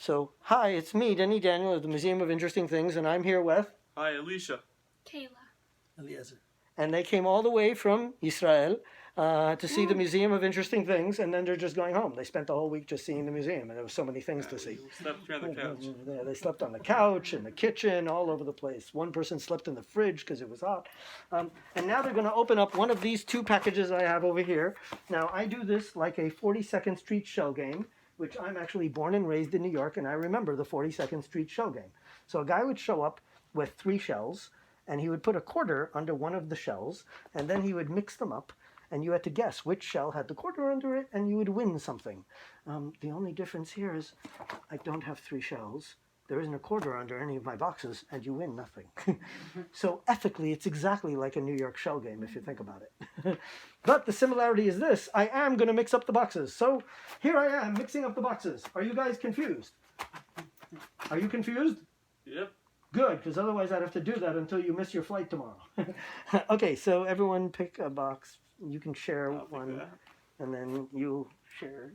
So, hi, it's me, Denny Daniel of the Museum of Interesting Things, and I'm here with... Hi, Alicia. Kayla. Eliezer. And they came all the way from Israel to see the Museum of Interesting Things, and then they're just going home. They spent the whole week just seeing the museum, and there was so many things to see. We slept here on the couch. Yeah, they slept on the couch, in the kitchen, all over the place. One person slept in the fridge because it was hot. And now they're going to open up one of these two packages I have over here. Now, I do this like a 42nd Street shell game, which I'm actually born and raised in New York, and I remember the 42nd Street shell game. So a guy would show up with 3 shells, and he would put a quarter under one of the shells, and then he would mix them up, and you had to guess which shell had the quarter under it, and you would win something. The only difference here is I don't have 3 shells. There isn't a quarter under any of my boxes, and you win nothing. So ethically, it's exactly like a New York shell game, if you think about it. But the similarity is this. I am going to mix up the boxes. So here I am, mixing up the boxes. Are you guys confused? Are you confused? Yep. Good, because otherwise I'd have to do that until you miss your flight tomorrow. Okay, so everyone pick a box. You can share one, and then you share.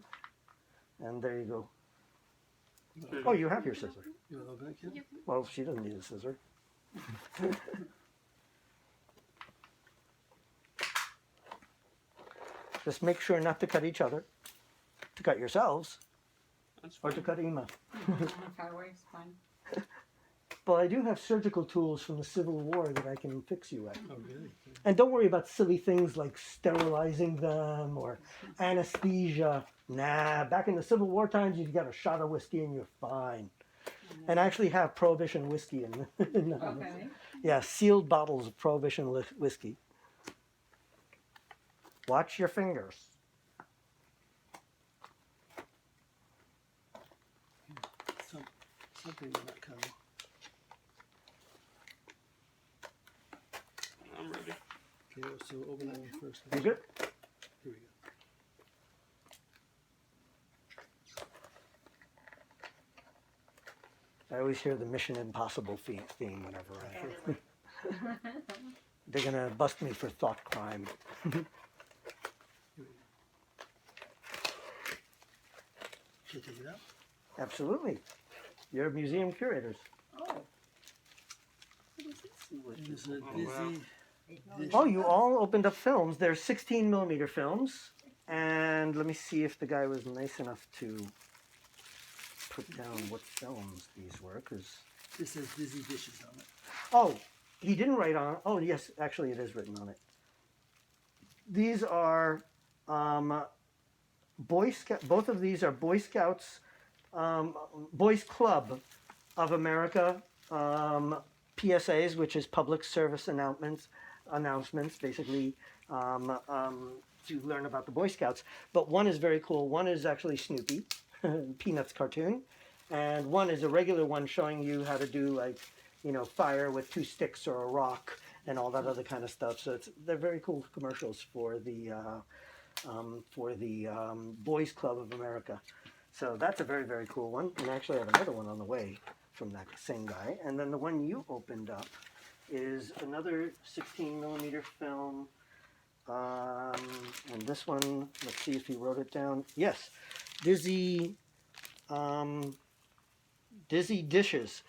And there you go. Oh, you have your scissor. You want to open it, kid? Yep. Well, she doesn't need a scissor. Just make sure not to cut each other, to cut yourselves, That's or fine. to cut Ima. Far away is fine. Well, I do have surgical tools from the Civil War that I can fix you with. Oh, really? And don't worry about silly things like sterilizing them or anesthesia. Nah, back in the Civil War times, you got a shot of whiskey and you're fine. And I actually have Prohibition whiskey in the house. Okay. Yeah, sealed bottles of Prohibition whiskey. Watch your fingers. Something will not come. I'm ready. Okay, so open that one first. You good? Here we go. I always hear the Mission Impossible theme whenever I hear. They're going to bust me for thought crime. Here we go. Should I take it out? Absolutely. You're museum curators. Oh. There's a Oh, dizzy wow. dish. Oh, you all opened up films. They're 16 millimeter films. And let me see if the guy was nice enough to put down what films these were. Cause... This says dizzy dishes on it. Oh, he didn't write on. Oh, yes, actually, it is written on it. These are Boy Scout. Both of these are Boy Scouts, Boys Club of America PSAs, which is public service announcements, basically to learn about the Boy Scouts. But one is very cool. One is actually Snoopy, Peanuts cartoon, and one is a regular one showing you how to do like, you know, fire with 2 sticks or a rock and all that other kind of stuff. So they're very cool commercials for the Boys Club of America. So that's a very, very cool one. And I actually have another one on the way from that same guy. And then the one you opened up is another 16 millimeter film. And this one, let's see if he wrote it down. Yes, Dizzy Dishes.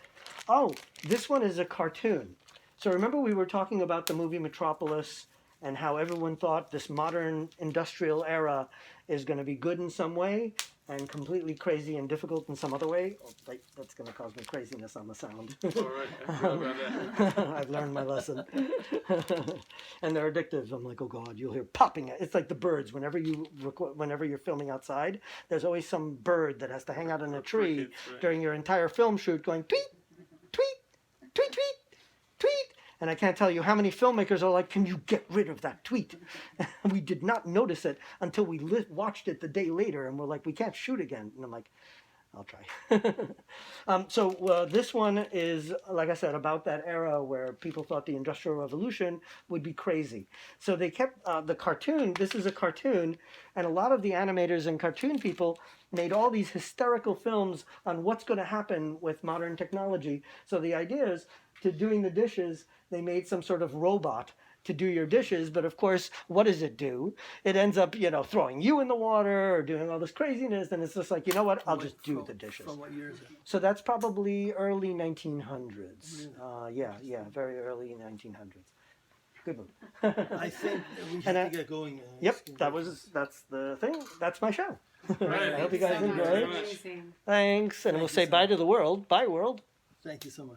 Oh, this one is a cartoon. So remember we were talking about the movie Metropolis and how everyone thought this modern industrial era is going to be good in some way and completely crazy and difficult in some other way. Oh, that's going to cause me craziness on the sound. All right. I forgot about that. I've learned my lesson. And they're addictive. I'm like, oh God, you'll hear popping. It's like the birds. Whenever you're filming outside, there's always some bird that has to hang out in a tree Crickets, right. during your entire film shoot going tweet, tweet, tweet, tweet, tweet. And I can't tell you how many filmmakers are like, can you get rid of that tweet? We did not notice it until we watched it the day later, and we're like, we can't shoot again. And I'm like, I'll try. So this one is, like I said, about that era where people thought the Industrial Revolution would be crazy. So they kept the cartoon. This is a cartoon, and a lot of the animators and cartoon people made all these hysterical films on what's going to happen with modern technology. So the idea is, to doing the dishes, they made some sort of robot to do your dishes, but of course, what does it do? It ends up, throwing you in the water or doing all this craziness, and it's just like, you know what? I'll just do From- the dishes. From what year is it? So that's probably early 1900s. Yeah, very early 1900s. Good one. I think that we And have to get going. Yep, It's gonna that's the thing. That's my show. Right. I hope you Thank guys so much. enjoy it. much. Amazing. Thanks, and Thank we'll you say so bye much. to the world. Bye, world. Thank you so much.